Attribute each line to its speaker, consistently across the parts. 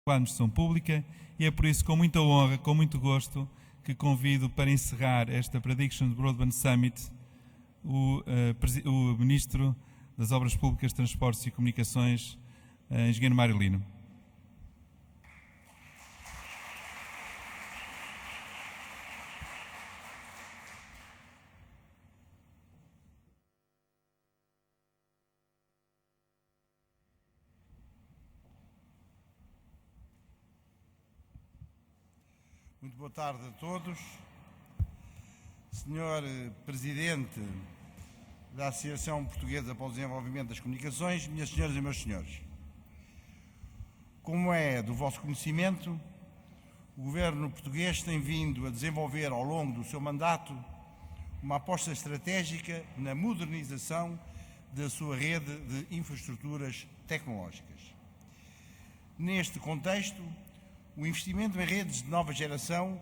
Speaker 1: à administração pública, e é por isso com muita honra, com muito gosto, que convido para encerrar esta Prediction Broadband Summit o Ministro das Obras Públicas, Transportes e Comunicações, Engenheiro Mário Lino.
Speaker 2: Muito boa tarde a todos. Senhor Presidente da Associação Portuguesa para o Desenvolvimento das Comunicações, minhas senhoras e meus senhores. Como é do vosso conhecimento, o Governo português tem vindo a desenvolver ao longo do seu mandato uma aposta estratégica na modernização da sua rede de infraestruturas tecnológicas. Neste contexto, o investimento em redes de nova geração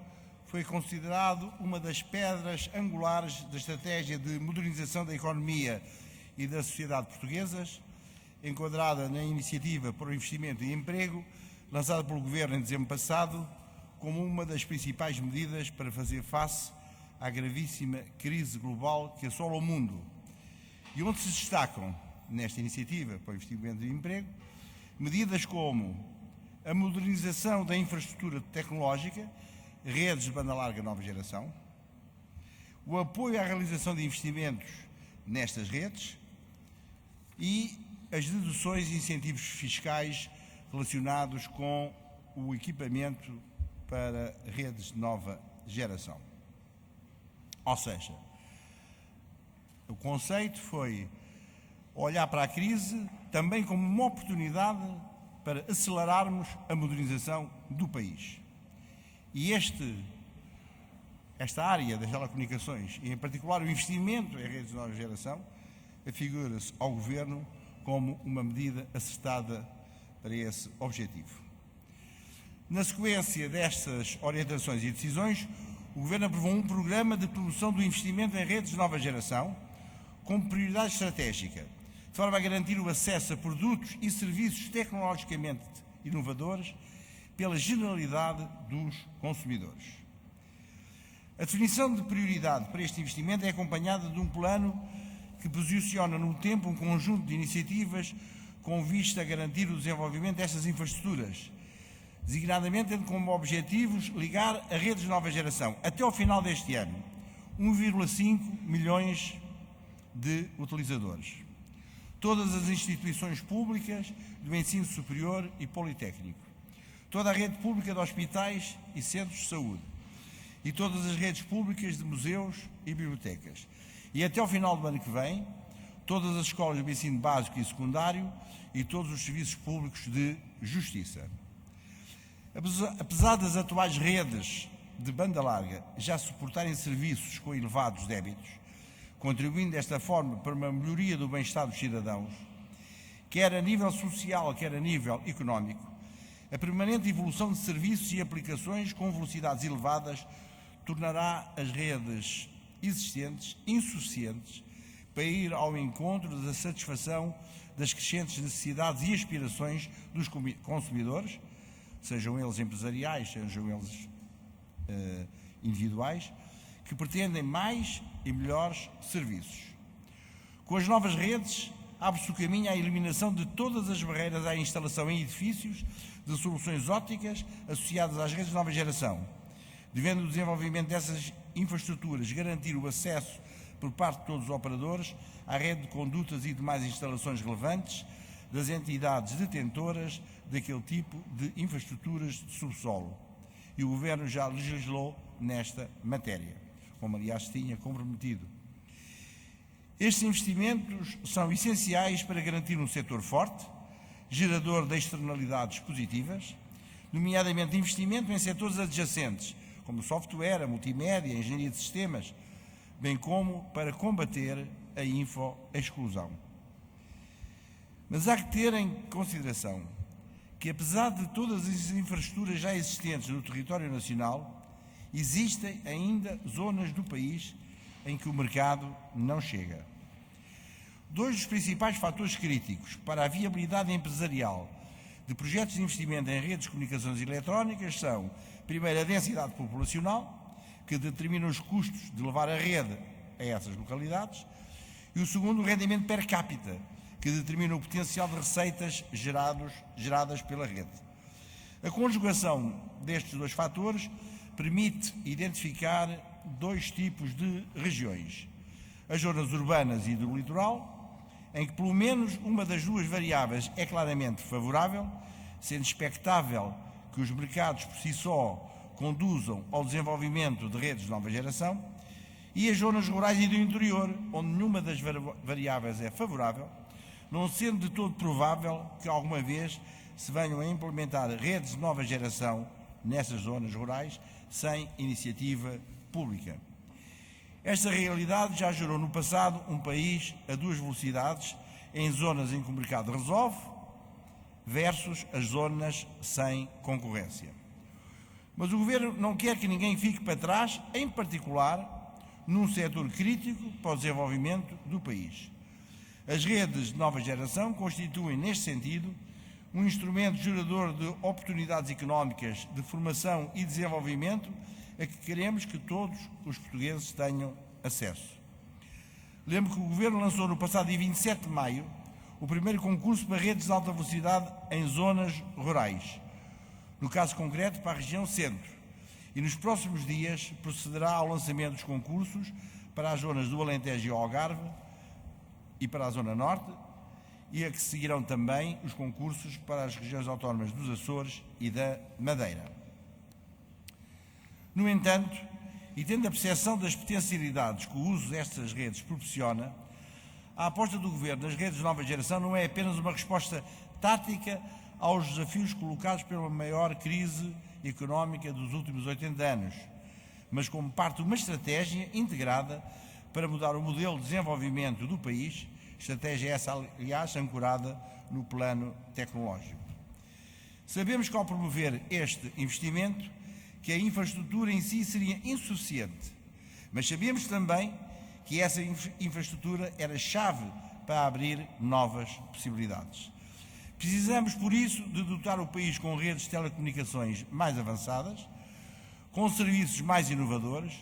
Speaker 2: foi considerado uma das pedras angulares da estratégia de modernização da economia e da sociedade portuguesas, enquadrada na Iniciativa para o Investimento e Emprego, lançada pelo Governo em dezembro passado, como uma das principais medidas para fazer face à gravíssima crise global que assola o mundo, e onde se destacam, nesta Iniciativa para o Investimento e Emprego, medidas como a modernização da infraestrutura tecnológica, redes de banda larga nova geração, o apoio à realização de investimentos nestas redes e as deduções e incentivos fiscais relacionados com o equipamento para redes de nova geração. Ou seja, o conceito foi olhar para a crise também como uma oportunidade para acelerarmos a modernização do país. E esta área das telecomunicações, e em particular o investimento em redes de nova geração, afigura-se ao Governo como uma medida acertada para esse objetivo. Na sequência destas orientações e decisões, o Governo aprovou um programa de promoção do investimento em redes de nova geração como prioridade estratégica, de forma a garantir o acesso a produtos e serviços tecnologicamente inovadores pela generalidade dos consumidores. A definição de prioridade para este investimento é acompanhada de um plano que posiciona no tempo um conjunto de iniciativas com vista a garantir o desenvolvimento destas infraestruturas, designadamente tendo como objetivos ligar a redes de nova geração, até ao final deste ano, 1,5 milhões de utilizadores. Todas as instituições públicas do ensino superior e politécnico, toda a rede pública de hospitais e centros de saúde e todas as redes públicas de museus e bibliotecas. E até ao final do ano que vem, todas as escolas de ensino básico e secundário e todos os serviços públicos de justiça. Apesar das atuais redes de banda larga já suportarem serviços com elevados débitos, contribuindo desta forma para uma melhoria do bem-estar dos cidadãos, quer a nível social, quer a nível económico, a permanente evolução de serviços e aplicações com velocidades elevadas tornará as redes existentes insuficientes para ir ao encontro da satisfação das crescentes necessidades e aspirações dos consumidores, sejam eles empresariais, sejam eles individuais, que pretendem mais e melhores serviços. Com as novas redes, abre-se o caminho à eliminação de todas as barreiras à instalação em edifícios de soluções ópticas associadas às redes de nova geração, devendo o desenvolvimento dessas infraestruturas garantir o acesso por parte de todos os operadores à rede de condutas e demais instalações relevantes das entidades detentoras daquele tipo de infraestruturas de subsolo. E o Governo já legislou nesta matéria, como aliás tinha comprometido. Estes investimentos são essenciais para garantir um setor forte, gerador de externalidades positivas, nomeadamente investimento em setores adjacentes, como software, a multimédia, a engenharia de sistemas, bem como para combater a infoexclusão. Mas há que ter em consideração que, apesar de todas as infraestruturas já existentes no território nacional, existem ainda zonas do país em que o mercado não chega. Dois dos principais fatores críticos para a viabilidade empresarial de projetos de investimento em redes de comunicações eletrónicas são, primeiro, a densidade populacional, que determina os custos de levar a rede a essas localidades, e o segundo, o rendimento per capita, que determina o potencial de receitas geradas pela rede. A conjugação destes dois fatores permite identificar dois tipos de regiões: as zonas urbanas e do litoral, em que pelo menos uma das duas variáveis é claramente favorável, sendo expectável que os mercados por si só conduzam ao desenvolvimento de redes de nova geração, e as zonas rurais e do interior, onde nenhuma das variáveis é favorável, não sendo de todo provável que alguma vez se venham a implementar redes de nova geração nessas zonas rurais sem iniciativa pública. Esta realidade já gerou no passado um país a duas velocidades em zonas em que o mercado resolve versus as zonas sem concorrência. Mas o Governo não quer que ninguém fique para trás, em particular num setor crítico para o desenvolvimento do país. As redes de nova geração constituem, neste sentido, um instrumento gerador de oportunidades económicas de formação e desenvolvimento a que queremos que todos os portugueses tenham acesso. Lembro que o Governo lançou no passado dia 27 de maio o primeiro concurso para redes de alta velocidade em zonas rurais, no caso concreto para a região centro, e nos próximos dias procederá ao lançamento dos concursos para as zonas do Alentejo e Algarve e para a zona norte, e a que seguirão também os concursos para as regiões autónomas dos Açores e da Madeira. No entanto, e tendo a percepção das potencialidades que o uso destas redes proporciona, a aposta do Governo nas redes de nova geração não é apenas uma resposta tática aos desafios colocados pela maior crise económica dos últimos 80 anos, mas como parte de uma estratégia integrada para mudar o modelo de desenvolvimento do país, estratégia essa, aliás, ancorada no plano tecnológico. Sabemos que ao promover este investimento, que a infraestrutura em si seria insuficiente, mas sabemos também que essa infraestrutura era chave para abrir novas possibilidades. Precisamos, por isso, de dotar o país com redes de telecomunicações mais avançadas, com serviços mais inovadores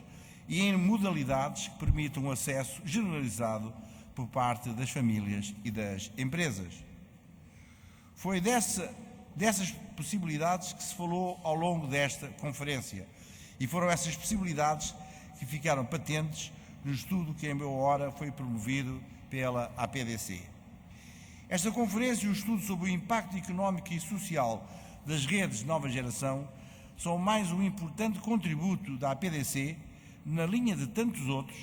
Speaker 2: e em modalidades que permitam um acesso generalizado por parte das famílias e das empresas. Foi dessas possibilidades que se falou ao longo desta conferência, e foram essas possibilidades que ficaram patentes no estudo que em boa hora foi promovido pela APDC. Esta conferência e o estudo sobre o impacto económico e social das redes de nova geração são mais um importante contributo da APDC, na linha de tantos outros,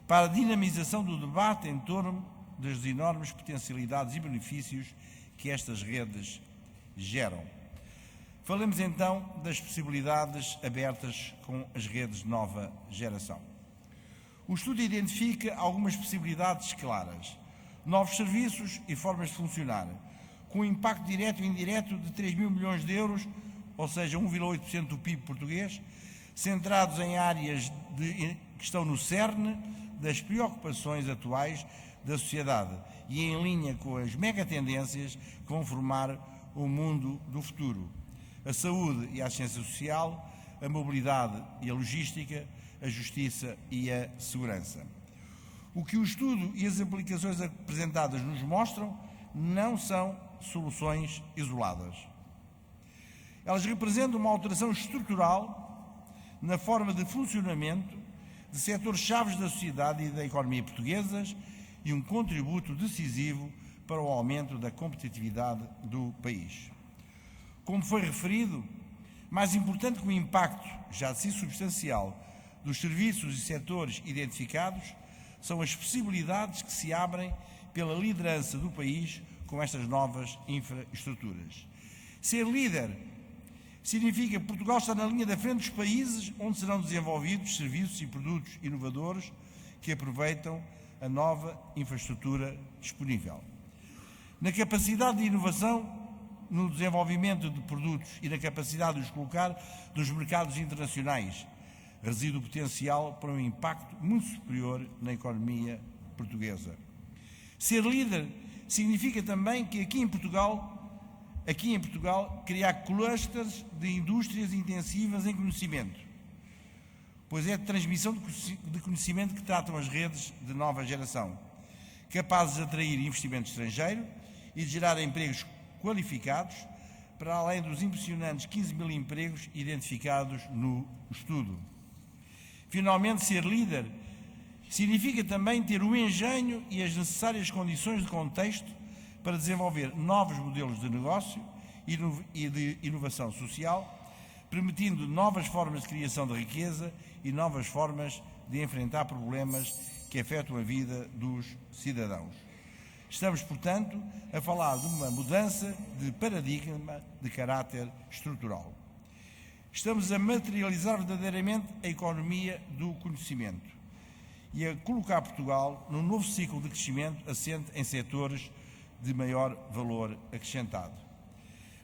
Speaker 2: para a dinamização do debate em torno das enormes potencialidades e benefícios que estas redes geram. Falemos então das possibilidades abertas com as redes de nova geração. O estudo identifica algumas possibilidades claras: novos serviços e formas de funcionar, com um impacto direto e indireto de 3 mil milhões de euros, ou seja, 1,8% do PIB português, centrados em áreas que estão no cerne das preocupações atuais da sociedade e em linha com as megatendências que vão formar o mundo do futuro: a saúde e a assistência social, a mobilidade e a logística, a justiça e a segurança. O que o estudo e as aplicações apresentadas nos mostram não são soluções isoladas. Elas representam uma alteração estrutural na forma de funcionamento de setores chaves da sociedade e da economia portuguesas e um contributo decisivo para o aumento da competitividade do país. Como foi referido, mais importante que o impacto, já de si substancial, dos serviços e setores identificados, são as possibilidades que se abrem pela liderança do país com estas novas infraestruturas. Ser líder significa que Portugal está na linha da frente dos países onde serão desenvolvidos serviços e produtos inovadores que aproveitam a nova infraestrutura disponível. Na capacidade de inovação, no desenvolvimento de produtos e na capacidade de os colocar nos mercados internacionais, reside o potencial para um impacto muito superior na economia portuguesa. Ser líder significa também que aqui em Portugal aqui em Portugal, criar clusters de indústrias intensivas em conhecimento, pois é de transmissão de conhecimento que tratam as redes de nova geração, capazes de atrair investimento estrangeiro e de gerar empregos qualificados, para além dos impressionantes 15 mil empregos identificados no estudo. Finalmente, ser líder significa também ter o engenho e as necessárias condições de contexto para desenvolver novos modelos de negócio e de inovação social, permitindo novas formas de criação de riqueza e novas formas de enfrentar problemas que afetam a vida dos cidadãos. Estamos, portanto, a falar de uma mudança de paradigma de caráter estrutural. Estamos a materializar verdadeiramente a economia do conhecimento e a colocar Portugal num novo ciclo de crescimento assente em setores de maior valor acrescentado.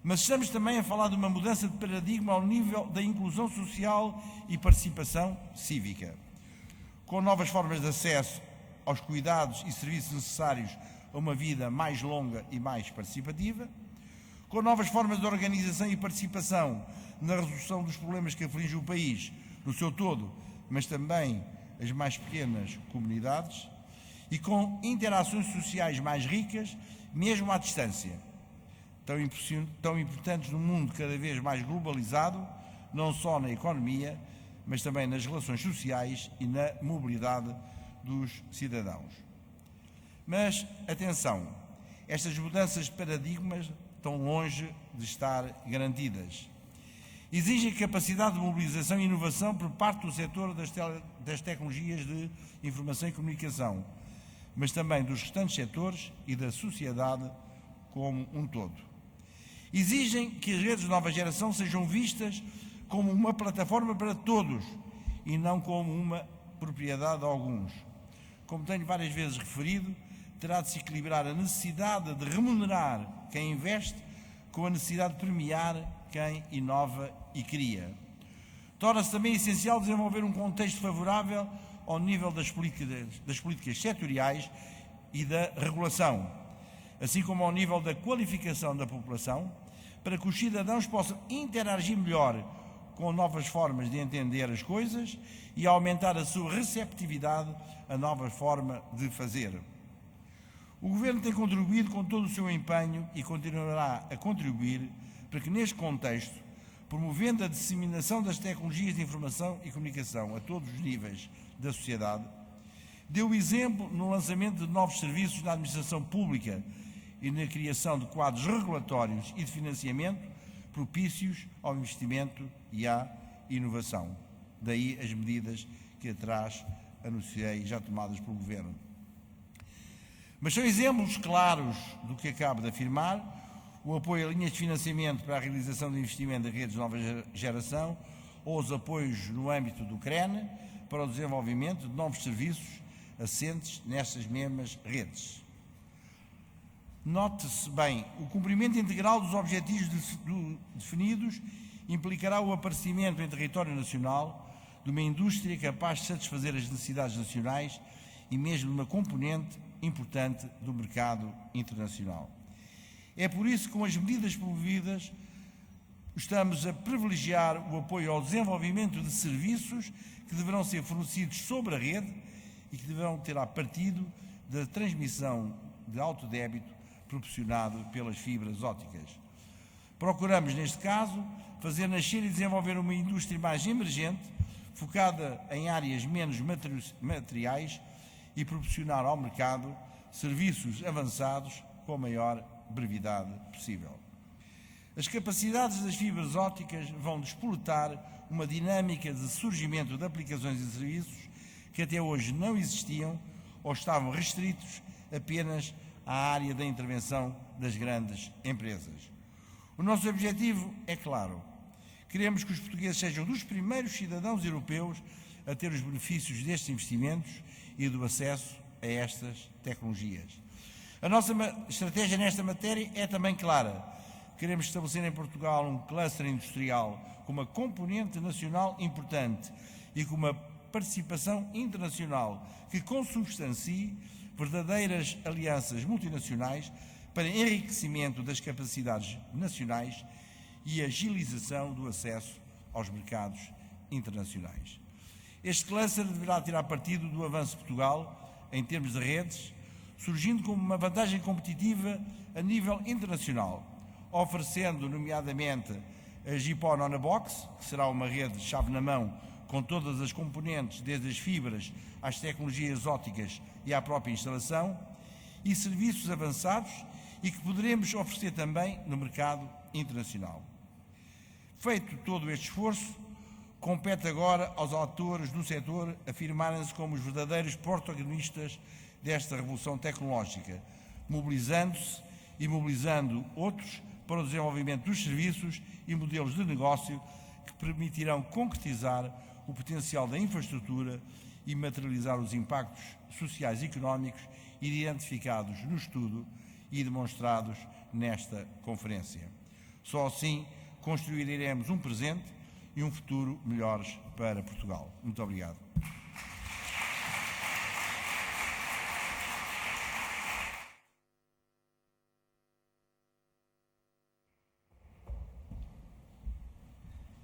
Speaker 2: Mas estamos também a falar de uma mudança de paradigma ao nível da inclusão social e participação cívica, com novas formas de acesso aos cuidados e serviços necessários a uma vida mais longa e mais participativa, com novas formas de organização e participação na resolução dos problemas que afligem o país no seu todo, mas também as mais pequenas comunidades, e com interações sociais mais ricas, mesmo à distância, tão importantes num mundo cada vez mais globalizado, não só na economia, mas também nas relações sociais e na mobilidade dos cidadãos. Mas, atenção, estas mudanças de paradigmas estão longe de estar garantidas. Exigem capacidade de mobilização e inovação por parte do setor das tecnologias de informação e comunicação, mas também dos restantes setores e da sociedade como um todo. Exigem que as redes de nova geração sejam vistas como uma plataforma para todos e não como uma propriedade de alguns. Como tenho várias vezes referido, terá de se equilibrar a necessidade de remunerar quem investe com a necessidade de premiar quem inova e cria. Torna-se também essencial desenvolver um contexto favorável ao nível das políticas setoriais e da regulação, assim como ao nível da qualificação da população, para que os cidadãos possam interagir melhor com novas formas de entender as coisas e aumentar a sua receptividade a nova forma de fazer. O Governo tem contribuído com todo o seu empenho e continuará a contribuir para que, neste contexto, promovendo a disseminação das tecnologias de informação e comunicação a todos os níveis da sociedade, dê o exemplo no lançamento de novos serviços na administração pública e na criação de quadros regulatórios e de financiamento propícios ao investimento e à inovação. Daí as medidas que atrás anunciei já tomadas pelo Governo. Mas são exemplos claros do que acabo de afirmar: o apoio a linhas de financiamento para a realização de investimento em redes de nova geração ou os apoios no âmbito do CREN para o desenvolvimento de novos serviços assentes nestas mesmas redes. Note-se bem, o cumprimento integral dos objetivos definidos implicará o aparecimento em território nacional de uma indústria capaz de satisfazer as necessidades nacionais e mesmo de uma componente importante do mercado internacional. É por isso que, com as medidas promovidas, estamos a privilegiar o apoio ao desenvolvimento de serviços que deverão ser fornecidos sobre a rede e que deverão ter partido da transmissão de alto débito proporcionado pelas fibras ópticas. Procuramos, neste caso, fazer nascer e desenvolver uma indústria mais emergente, focada em áreas menos materiais e proporcionar ao mercado serviços avançados com a maior brevidade possível. As capacidades das fibras ópticas vão despoletar uma dinâmica de surgimento de aplicações e serviços que até hoje não existiam ou estavam restritos apenas à área da intervenção das grandes empresas. O nosso objetivo é claro. Queremos que os portugueses sejam dos primeiros cidadãos europeus a ter os benefícios destes investimentos e do acesso a estas tecnologias. A nossa estratégia nesta matéria é também clara. Queremos estabelecer em Portugal um cluster industrial com uma componente nacional importante e com uma participação internacional que consubstancie verdadeiras alianças multinacionais para enriquecimento das capacidades nacionais e agilização do acesso aos mercados internacionais. Este cluster deverá tirar partido do avanço de Portugal em termos de redes, surgindo como uma vantagem competitiva a nível internacional, oferecendo, nomeadamente, a GPON on a Box, que será uma rede chave na mão com todas as componentes, desde as fibras às tecnologias ópticas e à própria instalação, e serviços avançados e que poderemos oferecer também no mercado internacional. Feito todo este esforço, compete agora aos atores do setor afirmarem-se como os verdadeiros protagonistas desta revolução tecnológica, mobilizando-se e mobilizando outros para o desenvolvimento dos serviços e modelos de negócio que permitirão concretizar o potencial da infraestrutura e materializar os impactos sociais e económicos identificados no estudo e demonstrados nesta conferência. Só assim construiremos um presente e um futuro melhores para Portugal. Muito obrigado.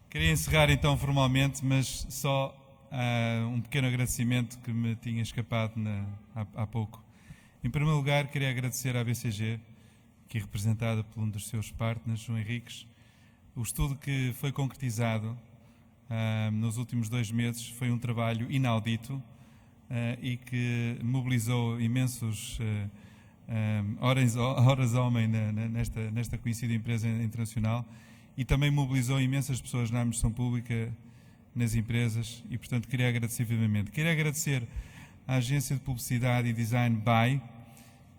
Speaker 1: Queria encerrar então formalmente, mas só um pequeno agradecimento que me tinha escapado há pouco. Em primeiro lugar, queria agradecer à BCG, aqui representada por um dos seus partners, João Henriques. O estudo que foi concretizado nos últimos 2 meses foi um trabalho inaudito e que mobilizou imensos horas-homem nesta conhecida empresa internacional e também mobilizou imensas pessoas na administração pública, nas empresas e, portanto, queria agradecer vivamente. Queria agradecer à agência de publicidade e design BAI,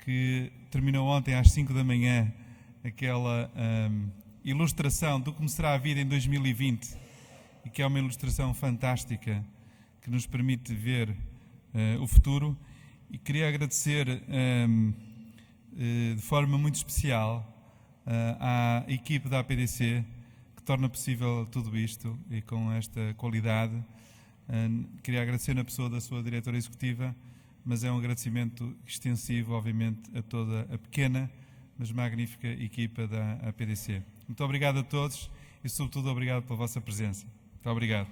Speaker 1: que terminou ontem às 5 da manhã aquela ilustração do como será a vida em 2020 e que é uma ilustração fantástica que nos permite ver o futuro. E queria agradecer de forma muito especial à equipe da APDC que torna possível tudo isto e com esta qualidade. Queria agradecer na pessoa da sua diretora executiva, mas é um agradecimento extensivo, obviamente, a toda a pequena, mas magnífica equipa da APDC. Muito obrigado a todos e, sobretudo, obrigado pela vossa presença. Muito obrigado.